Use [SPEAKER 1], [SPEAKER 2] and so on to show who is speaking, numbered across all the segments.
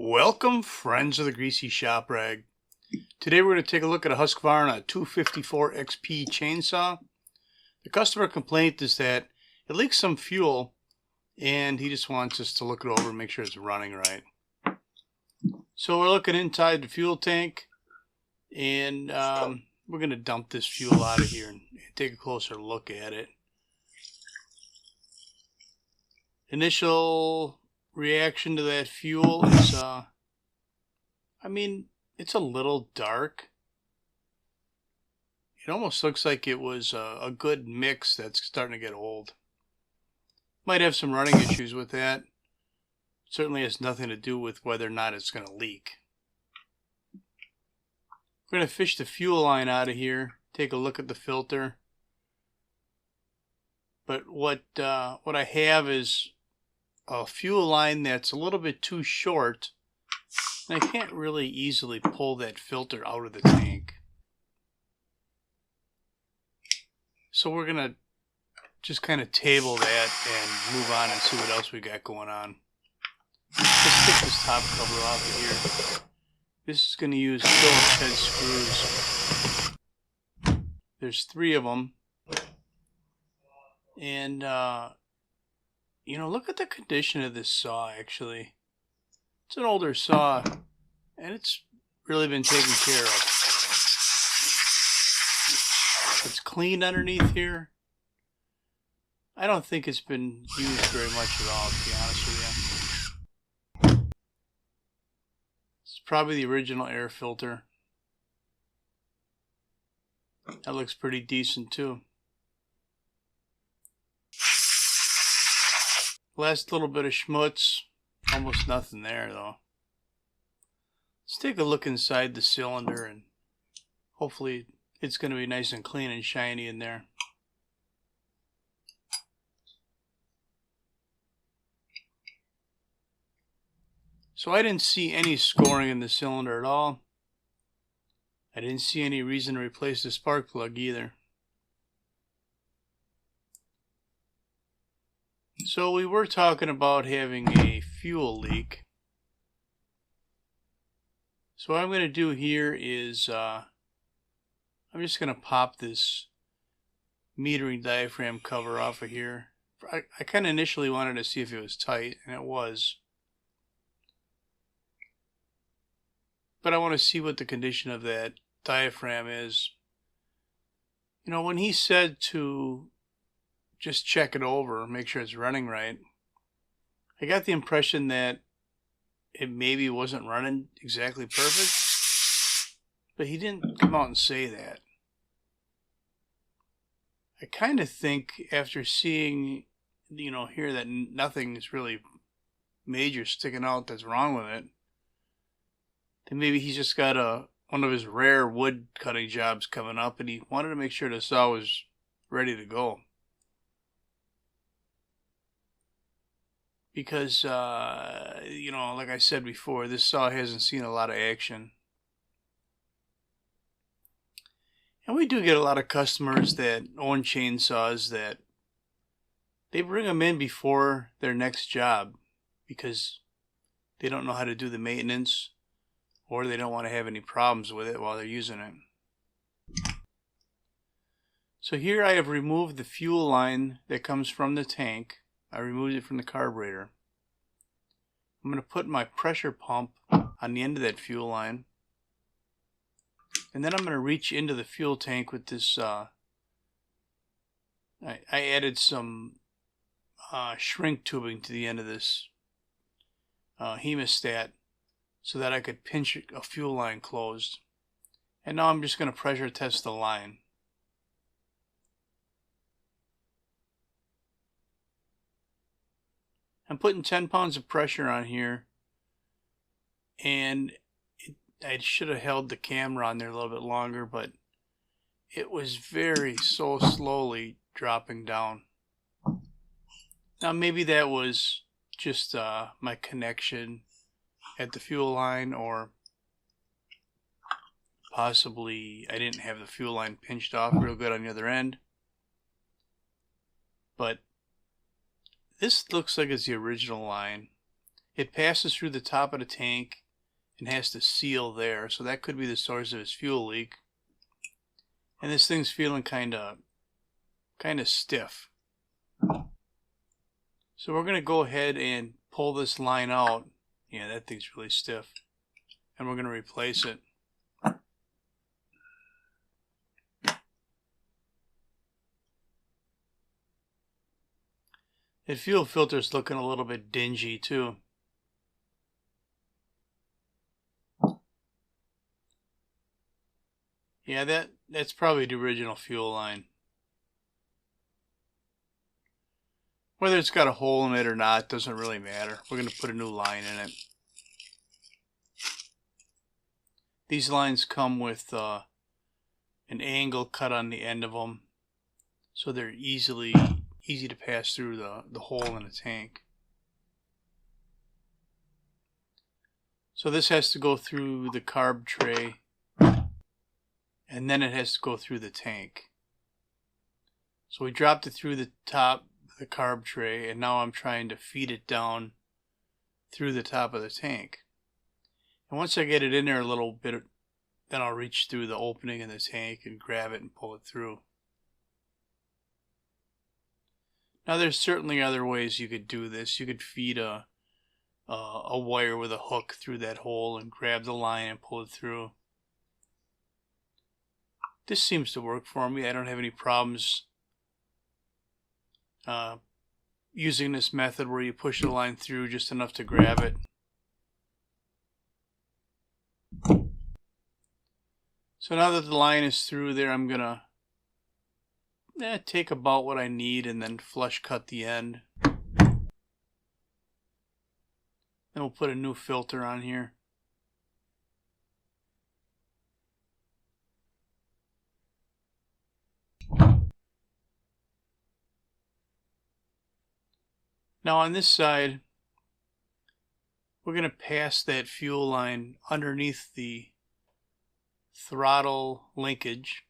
[SPEAKER 1] Welcome, friends of the Greasy Shop Rag. Today we're going to take a look at a Husqvarna 254XP chainsaw. The customer complaint is that it leaks some fuel and he just wants us to look it over and make sure it's running right. So we're looking inside the fuel tank and we're going to dump this fuel out of here and take a closer look at it. Initial reaction to that fuel is, it's a little dark. It almost looks like it was a good mix that's starting to get old. Might have some running issues with that. Certainly has nothing to do with whether or not it's going to leak. We're going to fish the fuel line out of here, take a look at the filter. But what I have is a fuel line that's a little bit too short, and I can't really easily pull that filter out of the tank. So we're going to just kind of table that and move on and see what else we got going on. Let's take this top cover off of here. This is going to use Phillips head screws. There's 3 of them. And look at the condition of this saw, actually. It's an older saw, and it's really been taken care of. It's clean underneath here. I don't think it's been used very much at all, to be honest with you. It's probably the original air filter. That looks pretty decent, too. Last little bit of schmutz, almost nothing there though. Let's take a look inside the cylinder and hopefully it's going to be nice and clean and shiny in there. So I didn't see any scoring in the cylinder at all. I didn't see any reason to replace the spark plug either. So we were talking about having a fuel leak. So what I'm going to do here is I'm just going to pop this metering diaphragm cover off of here. I kind of initially wanted to see if it was tight, and it was. But I want to see what the condition of that diaphragm is. You know, when he said to just check it over, make sure it's running right, I got the impression that it maybe wasn't running exactly perfect, but he didn't come out and say that. I kind of think after seeing, here that nothing is really major sticking out that's wrong with it, then maybe he's just got one of his rare wood cutting jobs coming up and he wanted to make sure the saw was ready to go. Because, like I said before, this saw hasn't seen a lot of action. And we do get a lot of customers that own chainsaws that they bring them in before their next job because they don't know how to do the maintenance or they don't want to have any problems with it while they're using it. So here I have removed the fuel line that comes from the tank. I removed it from the carburetor. I'm going to put my pressure pump on the end of that fuel line. And then I'm going to reach into the fuel tank with this. I added some shrink tubing to the end of this hemostat so that I could pinch a fuel line closed. And now I'm just going to pressure test the line. I'm putting 10 pounds of pressure on here, and I should have held the camera on there a little bit longer, but it was so slowly dropping down. Now maybe that was just my connection at the fuel line, or possibly I didn't have the fuel line pinched off real good on the other end. But this looks like it's the original line. it passes through the top of the tank and has to seal there. So that could be the source of his fuel leak. And this thing's feeling kind of stiff. So we're going to go ahead and pull this line out. Yeah, that thing's really stiff. And we're going to replace it. The fuel filter's looking a little bit dingy too. Yeah, that's probably the original fuel line. Whether it's got a hole in it or not doesn't really matter. We're going to put a new line in it. These lines come with an angle cut on the end of them, so they're easy to pass through the hole in the tank. So this has to go through the carb tray, and then it has to go through the tank. So we dropped it through the top of the carb tray, and now I'm trying to feed it down through the top of the tank. And once I get it in there a little bit, then I'll reach through the opening in the tank and grab it and pull it through. Now there's certainly other ways you could do this. You could feed a wire with a hook through that hole and grab the line and pull it through. This seems to work for me. I don't have any problems using this method where you push the line through just enough to grab it. So now that the line is through there, I'm gonna take about what I need and then flush cut the end. Then we'll put a new filter on here. Now on this side, we're going to pass that fuel line underneath the throttle linkage.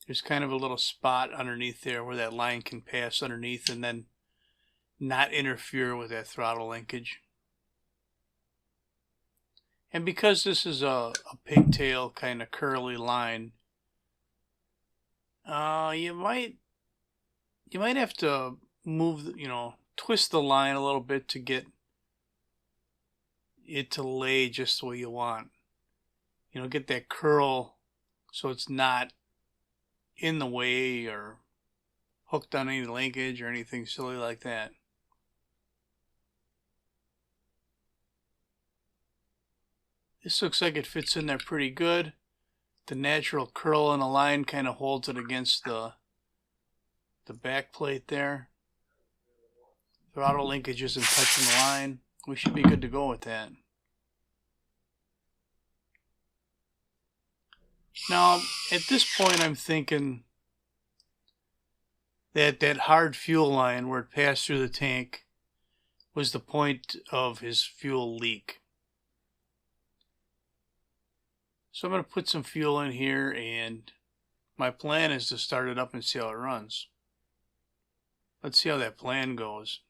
[SPEAKER 1] There's kind of a little spot underneath there where that line can pass underneath and then not interfere with that throttle linkage. And because this is a pigtail kind of curly line, you might have to move, twist the line a little bit to get it to lay just the way you want. Get that curl so it's not in the way or hooked on any linkage or anything silly like that. This looks like it fits in there pretty good. The natural curl in the line kind of holds it against the back plate there. Throttle linkage isn't touching the line. We should be good to go with that. Now, at this point, I'm thinking that hard fuel line where it passed through the tank was the point of his fuel leak. So I'm going to put some fuel in here, and my plan is to start it up and see how it runs. Let's see how that plan goes.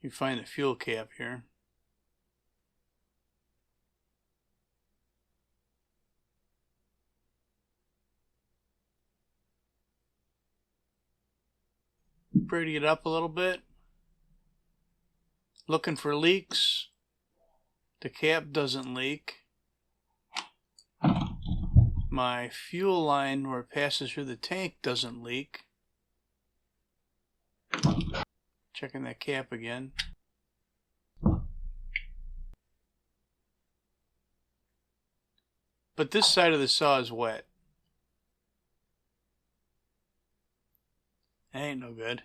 [SPEAKER 1] You find the fuel cap here. Pretty it up a little bit. Looking for leaks. The cap doesn't leak. My fuel line where it passes through the tank doesn't leak. Checking that cap again. But this side of the saw is wet. That ain't no good.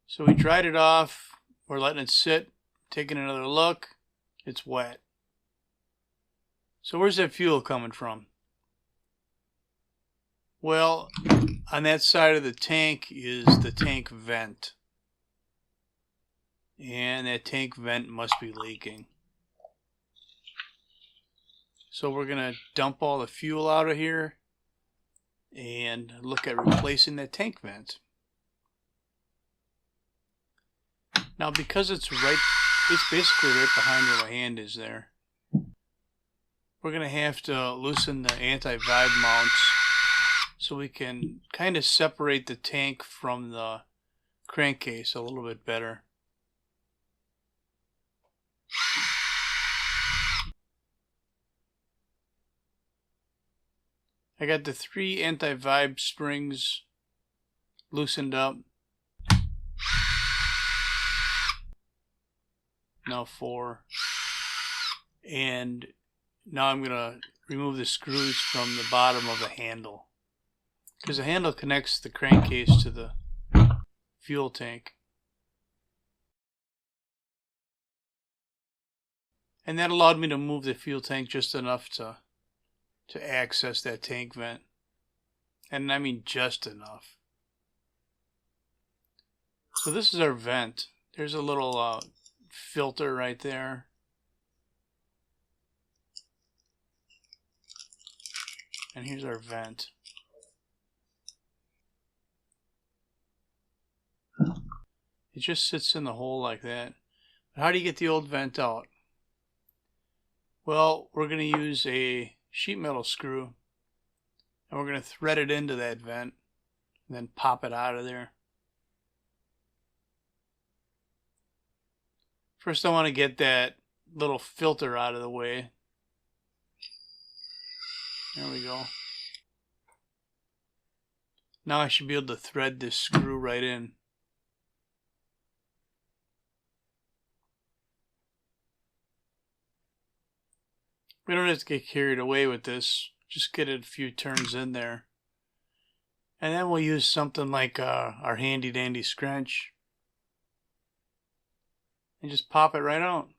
[SPEAKER 1] So we dried it off. We're letting it sit. Taking another look. It's wet. So where's that fuel coming from? Well, on that side of the tank is the tank vent. And that tank vent must be leaking. So we're going to dump all the fuel out of here and look at replacing that tank vent. Now, because it's basically right behind where my hand is there, we're going to have to loosen the anti-vibe mounts so we can kind of separate the tank from the crankcase a little bit better. I got the 3 anti-vibe springs loosened up. Now 4. And now I'm going to remove the screws from the bottom of the handle, because the handle connects the crankcase to the fuel tank. And that allowed me to move the fuel tank just enough to access that tank vent. And I mean just enough. So this is our vent. There's a little filter right there. And here's our vent. It just sits in the hole like that. But how do you get the old vent out? Well, we're going to use a sheet metal screw, and we're going to thread it into that vent and then pop it out of there. First I want to get that little filter out of the way. There we go. Now I should be able to thread this screw right in. We don't have to get carried away with this. Just get it a few turns in there. And then we'll use something like our handy dandy scrunch. And just pop it right out.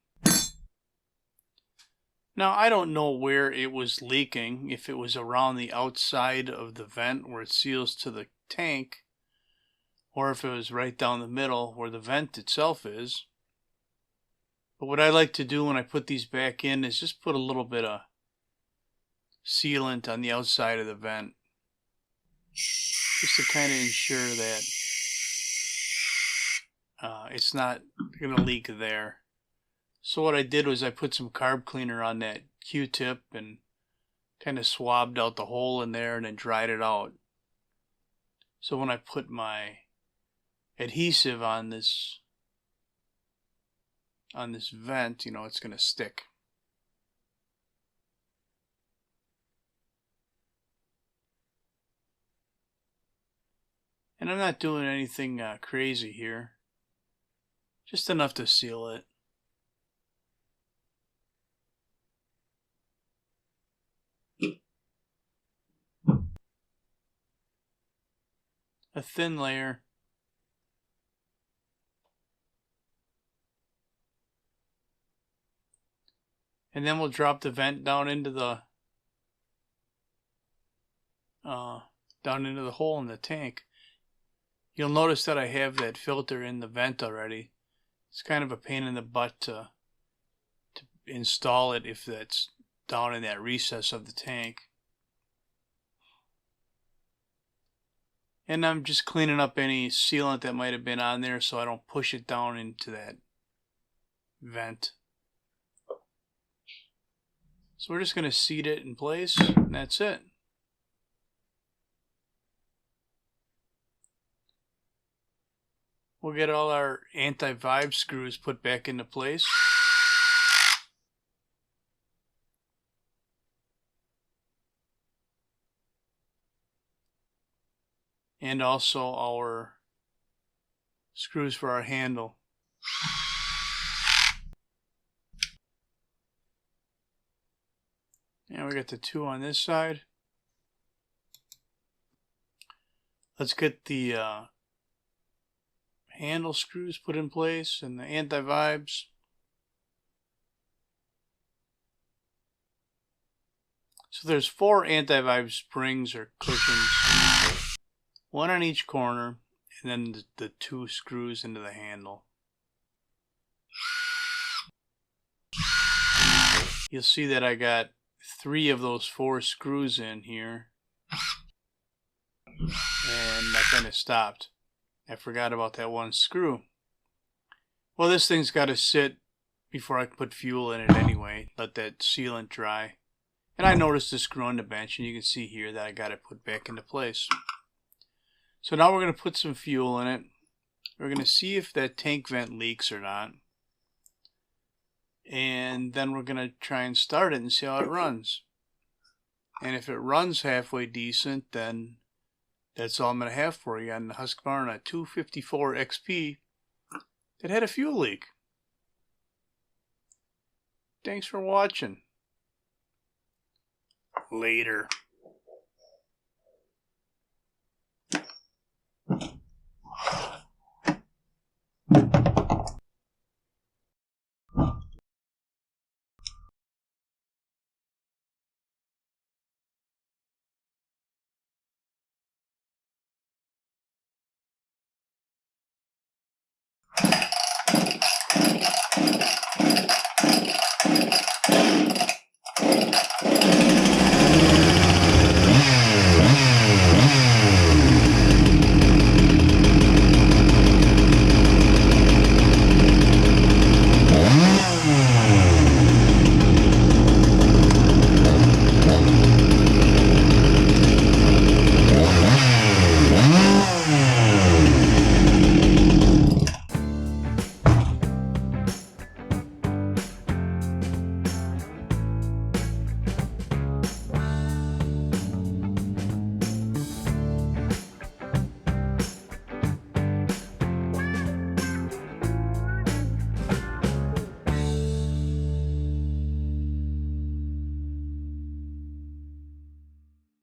[SPEAKER 1] Now I don't know where it was leaking, if it was around the outside of the vent where it seals to the tank, or if it was right down the middle where the vent itself is. But what I like to do when I put these back in is just put a little bit of sealant on the outside of the vent, just to kind of ensure that it's not going to leak there. So what I did was I put some carb cleaner on that Q-tip and kind of swabbed out the hole in there and then dried it out. So when I put my adhesive on this vent, you know, it's going to stick. And I'm not doing anything crazy here. Just enough to seal it. A thin layer. And then we'll drop the vent down into the hole in the tank. You'll notice that I have that filter in the vent already. It's kind of a pain in the butt to install it if that's down in that recess of the tank. And I'm just cleaning up any sealant that might have been on there so I don't push it down into that vent. So we're just going to seat it in place, and that's it. We'll get all our anti-vibe screws put back into place. And also our screws for our handle. And we got the 2 on this side. Let's get the handle screws put in place and the anti-vibes. So there's 4 anti-vibe springs or cushions, 1 on each corner, and then the 2 screws into the handle. You'll see that I got 3 of those 4 screws in here. and I kind of stopped. I forgot about that one screw. Well, this thing's got to sit before I can put fuel in it anyway. Let that sealant dry. And I noticed the screw on the bench, and you can see here that I got it put back into place. So now we're going to put some fuel in it. We're going to see if that tank vent leaks or not. And then we're going to try and start it and see how it runs. And if it runs halfway decent, then that's all I'm going to have for you on the Husqvarna 254XP that had a fuel leak. Thanks for watching. Later.